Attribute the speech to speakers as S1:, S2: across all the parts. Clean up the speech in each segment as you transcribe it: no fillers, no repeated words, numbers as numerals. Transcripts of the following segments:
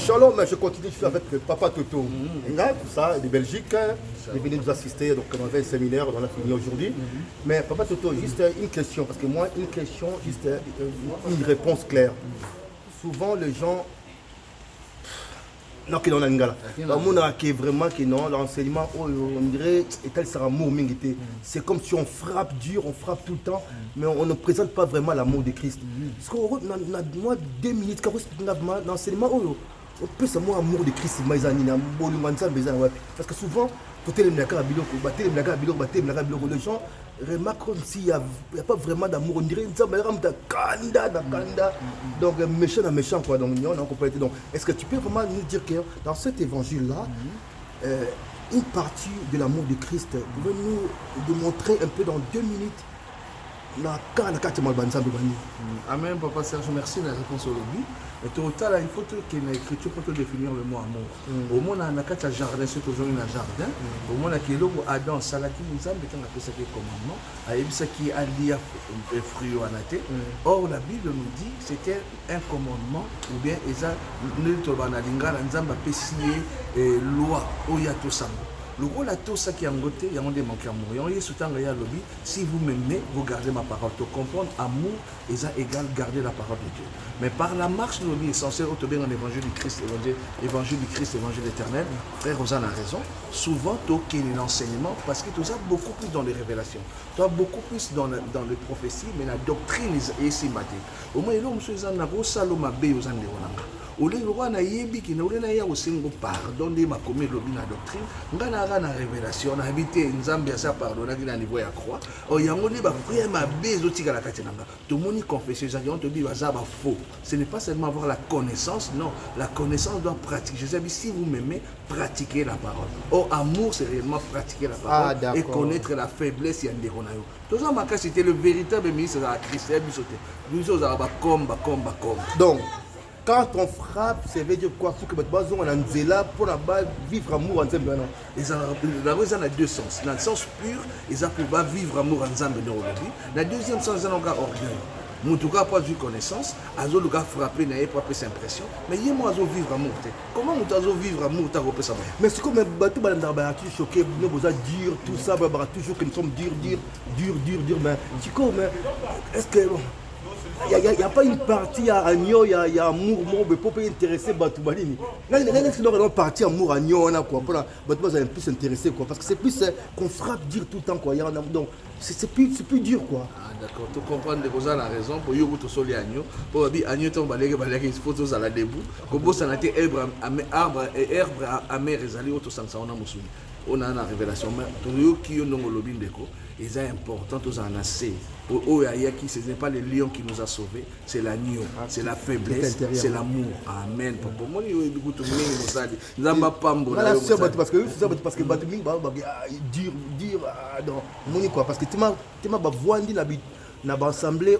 S1: Shalom, je continue, je suis avec Papa Toto. Là, tout ça, de Belgique, il est venu nous assister, donc on avait un séminaire, on a fini aujourd'hui. Mais Papa Toto, juste une question, parce que moi, une question, juste une réponse claire. Souvent, les gens... Non, qui est dans l'angala. Qui est vraiment qui non, l'enseignement, on dirait, et tel sera amour. C'est comme si on frappe dur, on frappe tout le temps, mais on ne présente pas vraiment l'amour de Christ. Parce que moi, 2 minutes, quand on l'enseignement, on peut savoir l'amour de Christ, parce que souvent, les gens remarquent comme s'il n'y a pas vraiment d'amour. On dirait donc méchant quoi. Donc, donc est-ce que tu peux vraiment nous dire que dans cet évangile-là, une partie de l'amour de Christ, vous pouvez nous démontrer un peu dans 2 minutes?
S2: Amen, Papa Serge, merci de la réponse au lobby. Et total, il faut que l'écriture pour définir le mot amour. Au moins, on a un jardin, c'est toujours un jardin. Au moins, on a Adam, Salaki, nous avons appelé ça des commandements. Il y a qui a lié fruit ou anaté. Or, la Bible nous dit que c'était un commandement, ou bien, nous avons appelé loi, ou y a tout ça. Le rôle à tout ça qui est en côté, il y a un démon qui est amour. Si vous m'aimez, vous gardez ma parole. Pour comprendre, amour est égal garder la parole de Dieu. Mais par la marche de l'obéi essentielle, au bien dans l'évangile du Christ, évangile éternel, frère Rosanne a raison. Souvent, tu as l'enseignement parce que tu as beaucoup plus dans les révélations. Tu as beaucoup plus dans les prophéties, mais la doctrine est sympathique. Au moins, il y a un saloma bé aux Andéronanga. Au lieu de voir na yebi qui n'aurait na ya aussi ngo pardon de ma commis lobi na doctrine ngana na révélation na habité nzambe ya sa pardon na niveau ya croix o yango li ba prière ma bezo tika la katenanga tout moni confession ça on te dit ça ba faux. Ce n'est pas seulement avoir la connaissance, non, la connaissance doit pratiquer. Je sais si vous m'aimez, pratiquez la parole. Or amour c'est réellement pratiquer la parole et connaître la faiblesse ya nderonayo. Tout ça maka c'était le véritable ministre de la Christ et bisoté. Nous sommes ba combat.
S1: Donc quand on frappe, ça veut dire quoi? Pour que on a pour vivre amour en Zambie.
S2: La raison a 2 sens. Dans le sens pur, ils ont pu vivre amour en Zambie. Dans le deuxième sens, ils ont un orgueil. Mon tout cas, pas de connaissance, ils ont frappé, n'a pas cette impression. Mais ils ont vivre amour. Comment nous avons vivre amour?
S1: Mais c'est comme un bateau, tu choqué, nous avons dire tout ça, toujours que nous sommes durs. Mais tu connais, est-ce que. Il n'y a pas une partie à Agno, il y a amour, mais pour intéresser Batoubalini. Là, il y a une partie amour à Agno, Batoubalini va plus intéressé, parce que c'est plus qu'on frappe dire tout le temps, quoi. Donc c'est plus dur, quoi.
S2: Ah, d'accord, tu comprends que vous avez la raison pour vous tous les Agno, pour dire Agno, tu vas aller photos à la debout, comme vous avez arbre et herbe à mer, et allez au tout sens, on a moussouli. On a une révélation, mais tout qui ont le lobby d'écho, c'est important, tous en assez. Ce n'est pas le lion qui nous a sauvés, c'est l'agneau, c'est la faiblesse, c'est l'amour. Amen. Pour moi, il y a beaucoup de choses. Nous n'avons pas de
S1: parce que Batumi dire non, quoi, parce que tu m'as voix na assemblée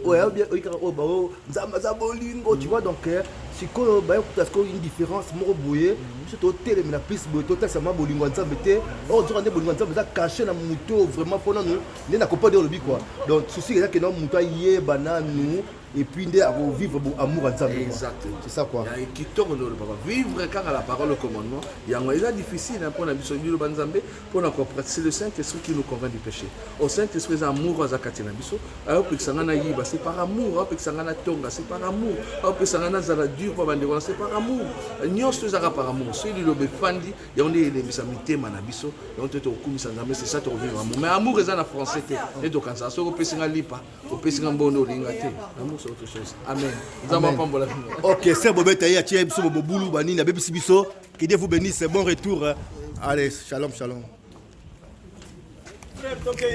S1: tu vois donc si parce qu'il y a une différence c'est hôtel mais la plus total ça m'a bolingo nzambe te on dirait bolingo nzambe ça caché na moto vraiment pour nous n'est na pas de lobby quoi donc souci est que non moto yé banane et puis à vivre amour ensemble.
S2: Exactement.
S1: C'est ça quoi.
S2: Il y a qui tourne le papa. Vivre quand à la parole le commandement, il y a un difficile pour la mission du Banzambe pour la comprendre. C'est le Saint-Esprit qui nous convainc du péché. Au Saint-Esprit amour à Zakatina Biso, alors que ça n'a yiba, c'est par amour, alors que ça n'a tonga, c'est par amour, alors que ça n'a zala dur pour banderon, c'est par amour. Nyos tu zara par amour. Celui le befandi, il y a des misamité manabiso, on te au kumisa nzambe, c'est ça pour vivre amour. Mais amour est en français et donc ça so au pesinga lipa, au pesinga mbono lingate. Amour c'est autre chose. Amen.
S1: Ok, c'est bon, que Dieu vous bénisse, bon retour. Allez, shalom.